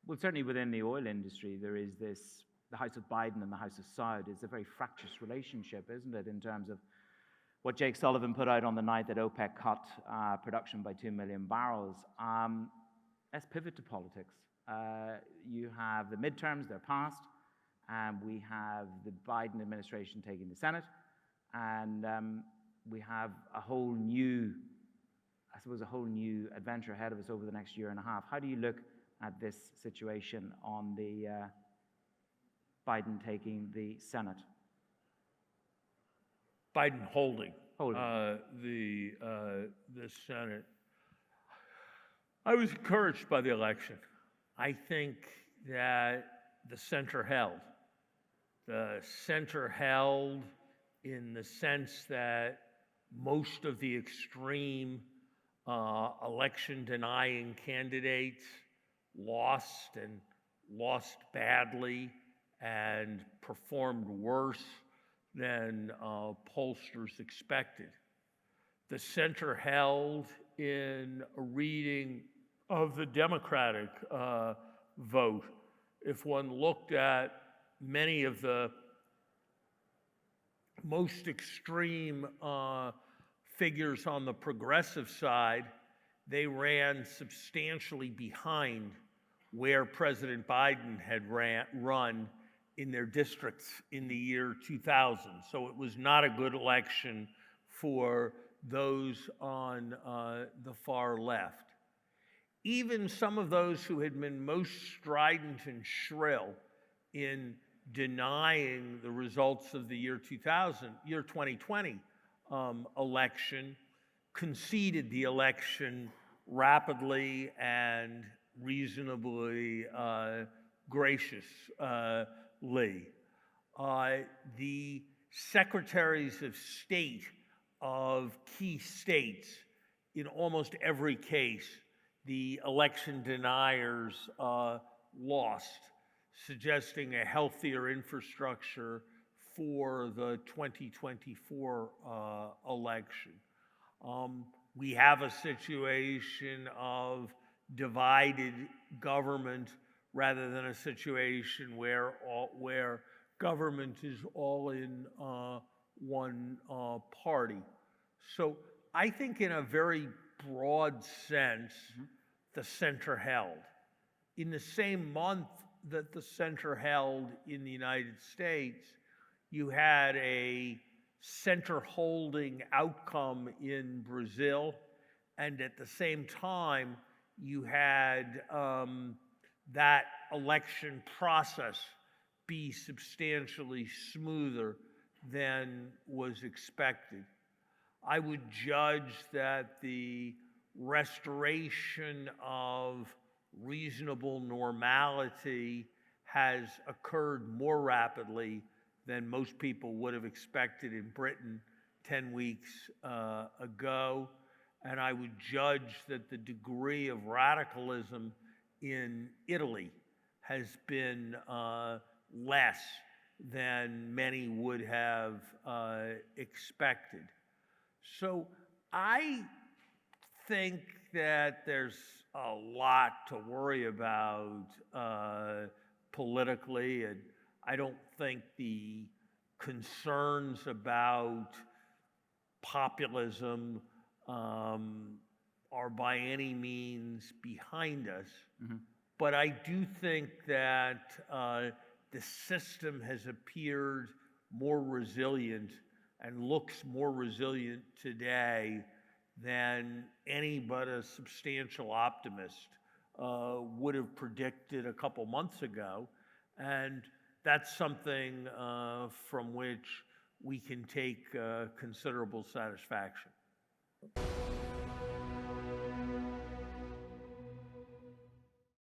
well, certainly within the oil industry, there is this, the House of Biden and the House of Saud is a very fractious relationship, isn't it, in terms of what Jake Sullivan put out on the night that OPEC cut production by 2 million barrels. Let's pivot to politics. You have the midterms, they're passed, and we have the Biden administration taking the Senate, and we have a whole new, I suppose, a whole new adventure ahead of us over the next year and a half. How do you look at this situation on the Biden taking the Senate? Biden holding. Holding. The Senate. I was encouraged by the election. I think that the center held. The center held in the sense that most of the extreme election-denying candidates lost and lost badly and performed worse than pollsters expected. The center held in a reading of the Democratic vote. If one looked at many of the most extreme figures on the progressive side, they ran substantially behind where President Biden had run in their districts in the year 2000. So it was not a good election for those on the far left. Even some of those who had been most strident and shrill in denying the results of the year 2020 election conceded the election rapidly and reasonably graciously. The secretaries of state of key states, in almost every case, the election deniers lost, suggesting a healthier infrastructure for the 2024 election. We have a situation of divided government rather than a situation where government is all in one party. So I think in a very broad sense, the center held. In the same month that the center held in the United States, you had a center holding outcome in Brazil, and at the same time, you had that election process be substantially smoother than was expected. I would judge that the restoration of reasonable normality has occurred more rapidly than most people would have expected in Britain 10 weeks ago. And I would judge that the degree of radicalism in Italy has been less than many would have expected. So I think that there's a lot to worry about politically, and I don't think the concerns about populism are by any means behind us. But I do think that the system has appeared more resilient and looks more resilient today than any but a substantial optimist would have predicted a couple months ago. And that's something from which we can take considerable satisfaction.